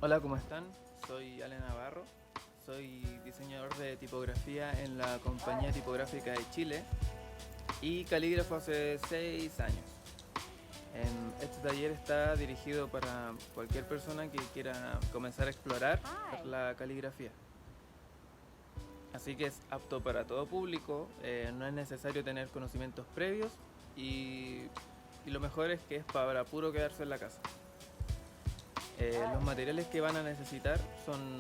Hola, ¿cómo están? Soy Ale Navarro, soy diseñador de tipografía en la Compañía Tipográfica de Chile y calígrafo hace 6 años. Este taller está dirigido para cualquier persona que quiera comenzar a explorar la caligrafía. Así que es apto para todo público, no es necesario tener conocimientos previos y lo mejor es que es para puro quedarse en la casa. Los materiales que van a necesitar son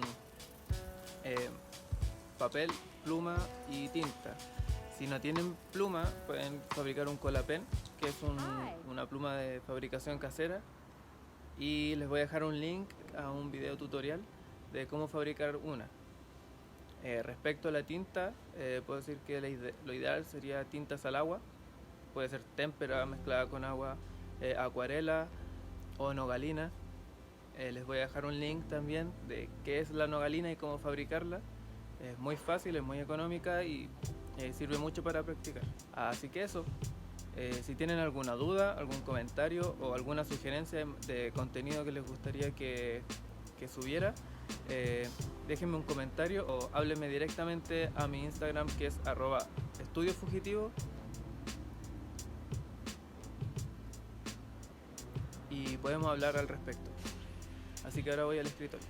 eh, papel, pluma y tinta. Si no tienen pluma, pueden fabricar un colapen, que es una pluma de fabricación casera. Y les voy a dejar un link a un video tutorial de cómo fabricar una. Respecto a la tinta, puedo decir que lo ideal sería tintas al agua. Puede ser témpera mezclada con agua, acuarela o nogalina. Les voy a dejar un link también de qué es la nogalina y cómo fabricarla. Es muy fácil, es muy económica y sirve mucho para practicar. Así que eso, si tienen alguna duda, algún comentario o alguna sugerencia de contenido que les gustaría que subiera, déjenme un comentario o háblenme directamente a mi Instagram, que es @estudiofugitivo, y podemos hablar al respecto. Así que ahora voy al escritorio.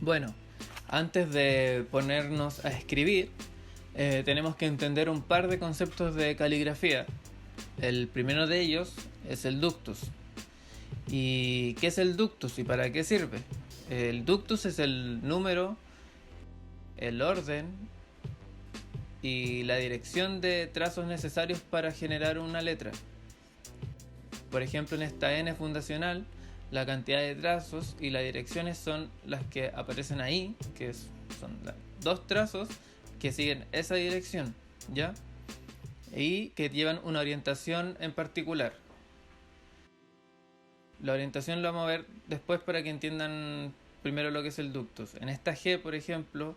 Bueno, antes de ponernos a escribir, tenemos que entender un par de conceptos de caligrafía. El primero de ellos es el ductus. ¿Y qué es el ductus y para qué sirve? El ductus es el número, el orden y la dirección de trazos necesarios para generar una letra. Por ejemplo, en esta N fundacional, la cantidad de trazos y las direcciones son las que aparecen ahí, que son dos trazos que siguen esa dirección, ¿ya? Y que llevan una orientación en particular. La orientación la vamos a ver después para que entiendan primero lo que es el ductus. En esta G, por ejemplo,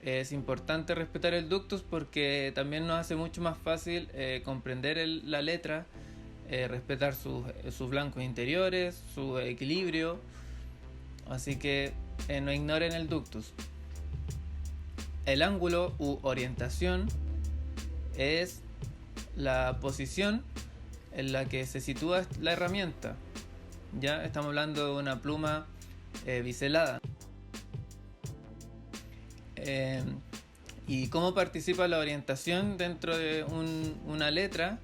es importante respetar el ductus porque también nos hace mucho más fácil comprender la letra, respetar sus blancos interiores, su equilibrio. Así que no ignoren el ductus. El ángulo u orientación es la posición en la que se sitúa la herramienta. Ya estamos hablando de una pluma biselada. ¿Y cómo participa la orientación dentro de una letra?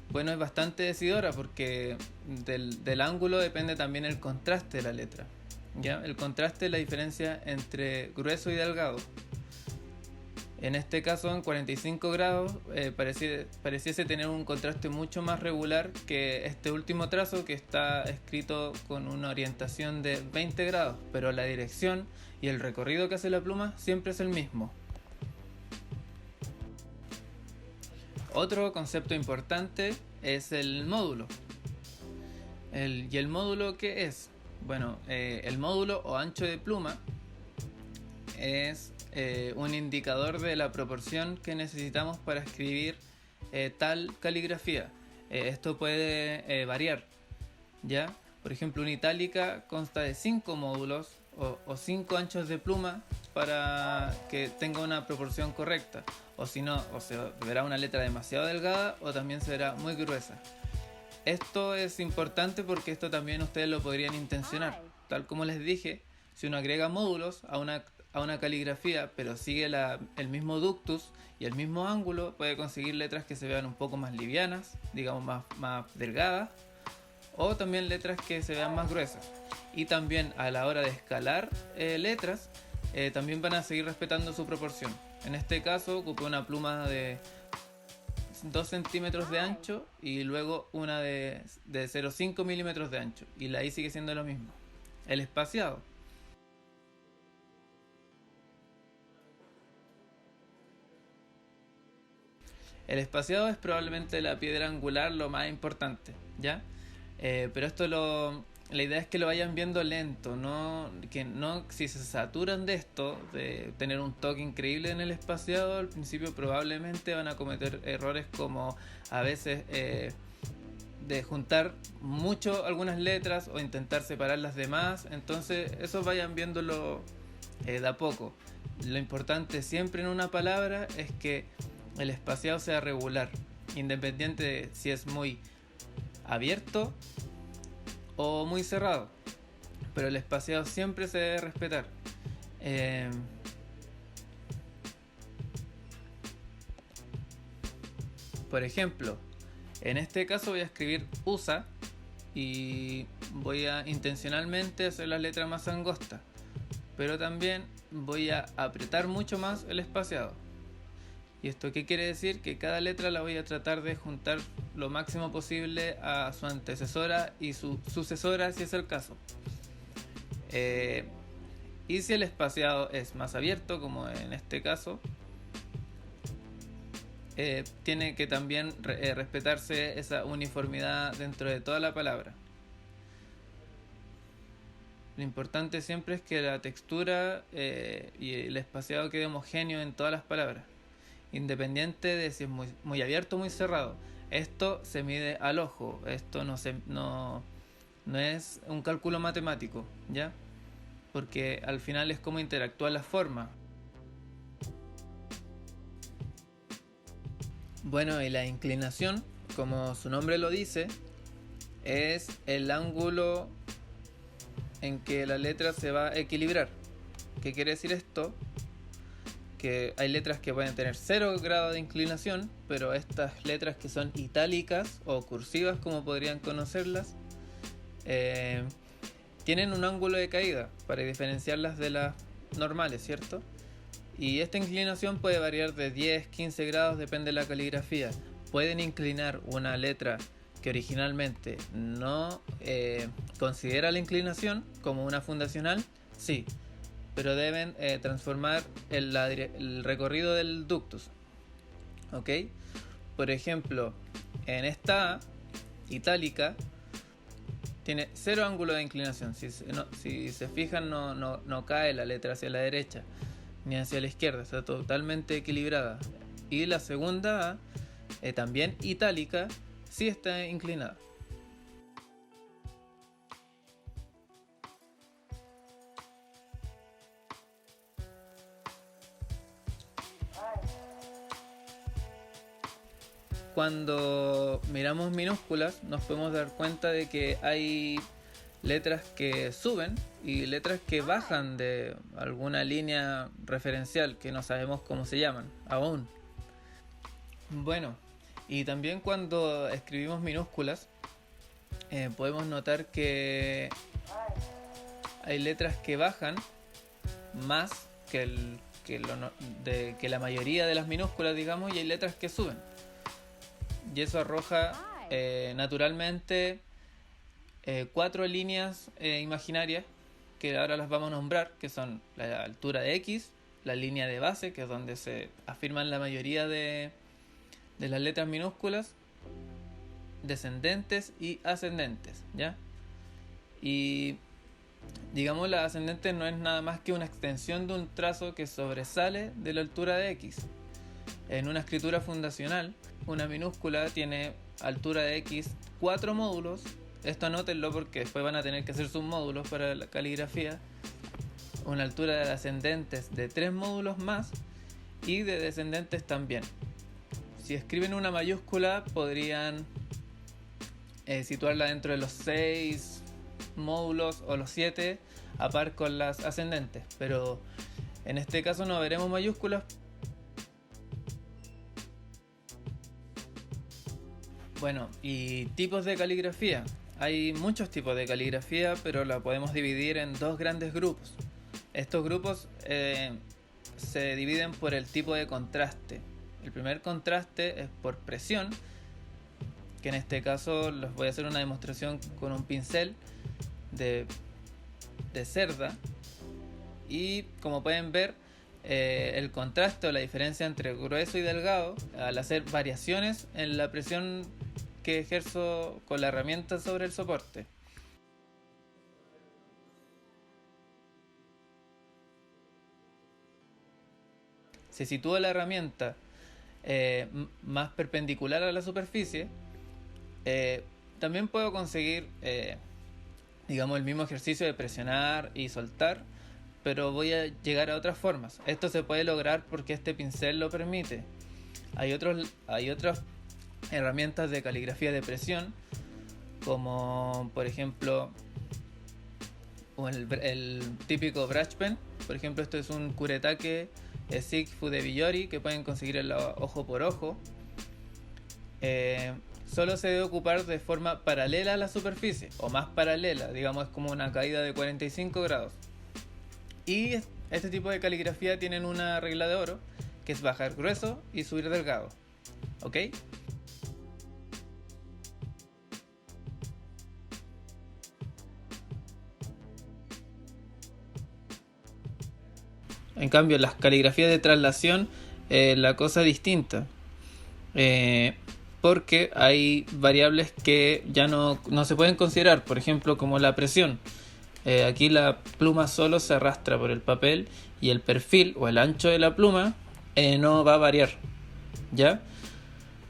Bueno, es bastante decidora porque del ángulo depende también el contraste de la letra. ¿Ya? El contraste es la diferencia entre grueso y delgado. En este caso, en 45 grados, pareciese tener un contraste mucho más regular que este último trazo, que está escrito con una orientación de 20 grados, pero la dirección y el recorrido que hace la pluma siempre es el mismo. Otro concepto importante es el módulo. ¿Y el módulo qué es? Bueno, el módulo o ancho de pluma es un indicador de la proporción que necesitamos para escribir tal caligrafía. Esto puede variar, ¿ya? Por ejemplo, una itálica consta de 5 módulos o 5 anchos de pluma para que tenga una proporción correcta. O si no, o se verá una letra demasiado delgada o también se verá muy gruesa. Esto es importante porque esto también ustedes lo podrían intencionar. Tal como les dije, si uno agrega módulos a una caligrafía pero sigue el mismo ductus y el mismo ángulo, puede conseguir letras que se vean un poco más livianas, digamos más delgadas, o también letras que se vean más gruesas. Y también a la hora de escalar letras, también van a seguir respetando su proporción. En este caso ocupé una pluma de 2 centímetros de ancho y luego una de 0,5 milímetros de ancho, y la I sigue siendo lo mismo. El espaciado. El espaciado es probablemente la piedra angular, lo más importante, ¿ya? Pero la idea es que lo vayan viendo lento, si se saturan de esto, de tener un toque increíble en el espaciado, al principio probablemente van a cometer errores como a veces de juntar mucho algunas letras o intentar separar las demás. Entonces eso vayan viéndolo de a poco. Lo importante siempre en una palabra es que el espaciado sea regular, independiente de si es muy abierto o muy cerrado, pero el espaciado siempre se debe respetar. Por ejemplo, en este caso voy a escribir USA y voy a intencionalmente hacer las letras más angostas, pero también voy a apretar mucho más el espaciado. ¿Y esto qué quiere decir? Que cada letra la voy a tratar de juntar lo máximo posible a su antecesora y su sucesora si es el caso. Y si el espaciado es más abierto, como en este caso, tiene que también respetarse esa uniformidad dentro de toda la palabra. Lo importante siempre es que la textura y el espaciado quede homogéneo en todas las palabras, independiente de si es muy abierto o muy cerrado. Esto se mide al ojo, esto no es un cálculo matemático, ¿ya? Porque al final es como interactúa la forma. Bueno, y la inclinación, como su nombre lo dice, es el ángulo en que la letra se va a equilibrar. ¿Qué quiere decir esto? Que hay letras que pueden tener 0 grado de inclinación, pero estas letras que son itálicas o cursivas, como podrían conocerlas, tienen un ángulo de caída para diferenciarlas de las normales, ¿cierto? Y esta inclinación puede variar de 10, 15 grados, depende de la caligrafía. Pueden inclinar una letra que originalmente no considera la inclinación como una fundacional, sí, pero deben transformar el recorrido del ductus. ¿Ok? Por ejemplo, en esta A, itálica, tiene 0 ángulo de inclinación. Si se fijan, no cae la letra hacia la derecha ni hacia la izquierda, está totalmente equilibrada. Y la segunda A, también itálica, sí está inclinada. Cuando miramos minúsculas nos podemos dar cuenta de que hay letras que suben y letras que bajan de alguna línea referencial que no sabemos cómo se llaman aún. Bueno, y también cuando escribimos minúsculas podemos notar que hay letras que bajan más que la mayoría de las minúsculas, digamos, y hay letras que suben. Y eso arroja naturalmente 4 líneas imaginarias que ahora las vamos a nombrar, que son la altura de X, la línea de base, que es donde se afirman la mayoría de las letras minúsculas, descendentes y ascendentes, ¿ya? Y digamos, la ascendente no es nada más que una extensión de un trazo que sobresale de la altura de X. En una escritura fundacional, una minúscula tiene altura de X 4 módulos. Esto anótenlo porque después van a tener que hacer submódulos para la caligrafía. Una altura de ascendentes de 3 módulos más y de descendentes también. Si escriben una mayúscula podrían situarla dentro de los 6 módulos o los 7 a par con las ascendentes, pero en este caso no veremos mayúsculas. Bueno, y tipos de caligrafía. Hay muchos tipos de caligrafía, pero la podemos dividir en 2 grandes grupos. Estos grupos se dividen por el tipo de contraste. El primer contraste es por presión, que en este caso les voy a hacer una demostración con un pincel de cerda. Y como pueden ver, el contraste o la diferencia entre grueso y delgado, al hacer variaciones en la presión que ejerzo con la herramienta sobre el soporte. Se sitúa la herramienta más perpendicular a la superficie, También puedo conseguir, digamos, el mismo ejercicio de presionar y soltar, pero voy a llegar a otras formas. Esto se puede lograr porque este pincel lo permite. Hay otras herramientas de caligrafía de presión, como por ejemplo el típico brush pen. Por ejemplo, esto es un Kuretake Sigfu de Biyori, que pueden conseguir en la ojo por ojo. Solo se debe ocupar de forma paralela a la superficie, o más paralela, digamos, es como una caída de 45 grados. Y este tipo de caligrafía tienen una regla de oro, que es bajar grueso y subir delgado. ¿Ok? En cambio, las caligrafías de traslación, la cosa es distinta. Porque hay variables que ya no se pueden considerar, por ejemplo, como la presión. Aquí la pluma solo se arrastra por el papel y el perfil o el ancho de la pluma no va a variar, ¿ya?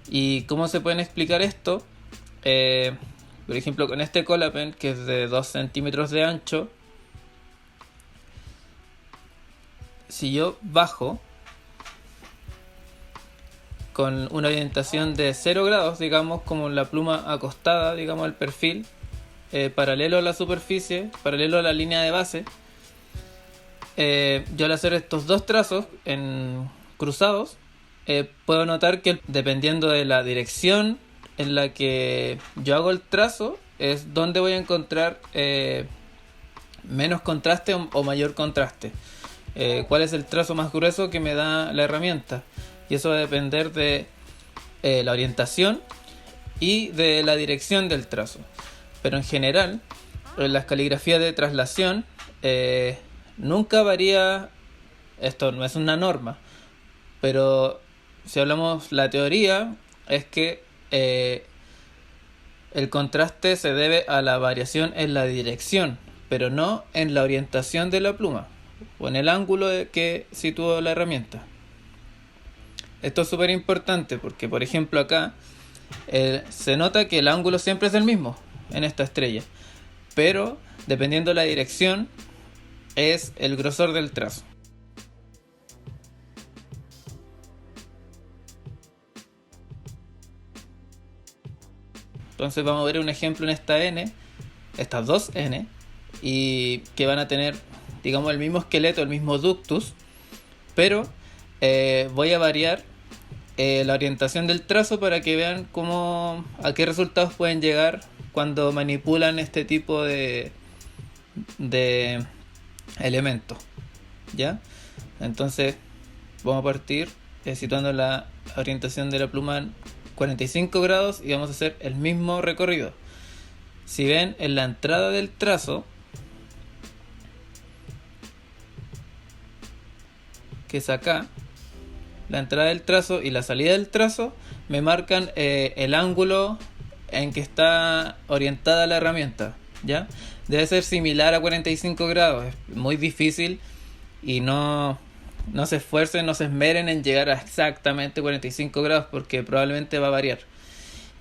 ¿Y cómo se pueden explicar esto? Por ejemplo, con este Collapen, que es de 2 centímetros de ancho, si yo bajo con una orientación de 0 grados, digamos, como la pluma acostada, digamos, al perfil, paralelo a la superficie, paralelo a la línea de base, yo al hacer estos dos trazos cruzados, puedo notar que dependiendo de la dirección en la que yo hago el trazo, es donde voy a encontrar menos contraste o mayor contraste. Cuál es el trazo más grueso que me da la herramienta, y eso va a depender de la orientación y de la dirección del trazo. Pero en general, en las caligrafías de traslación nunca varía. Esto no es una norma, pero si hablamos la teoría, es que el contraste se debe a la variación en la dirección, pero no en la orientación de la pluma o en el ángulo que sitúa la herramienta. Esto es súper importante porque, por ejemplo, acá se nota que el ángulo siempre es el mismo en esta estrella, pero dependiendo de la dirección es el grosor del trazo. Entonces vamos a ver un ejemplo en esta N, estas dos N, y que van a tener, digamos, el mismo esqueleto, el mismo ductus, pero voy a variar la orientación del trazo para que vean a qué resultados pueden llegar cuando manipulan este tipo de elementos, ¿ya? Entonces vamos a partir situando la orientación de la pluma en 45 grados y vamos a hacer el mismo recorrido. Si ven, en la entrada del trazo, que es acá, la entrada del trazo y la salida del trazo me marcan el ángulo en que está orientada la herramienta, ¿ya? Debe ser similar a 45 grados, es muy difícil, y no se esfuercen, no se esmeren en llegar a exactamente 45 grados porque probablemente va a variar.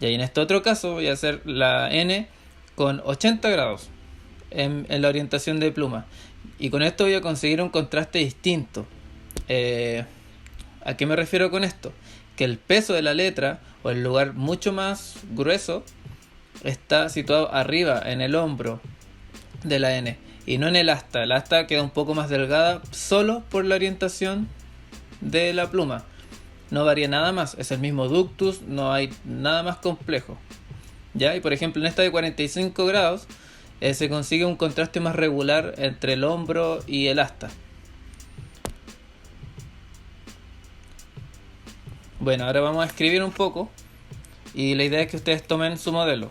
Y ahí en este otro caso voy a hacer la N con 80 grados en la orientación de pluma, y con esto voy a conseguir un contraste distinto. ¿A qué me refiero con esto? Que el peso de la letra, o el lugar mucho más grueso, está situado arriba en el hombro de la N y no en el asta. El asta queda un poco más delgada solo por la orientación de la pluma. No varía nada más, es el mismo ductus, no hay nada más complejo, ¿ya? Y por ejemplo en esta de 45 grados se consigue un contraste más regular entre el hombro y el asta. Bueno, ahora vamos a escribir un poco y la idea es que ustedes tomen su modelo.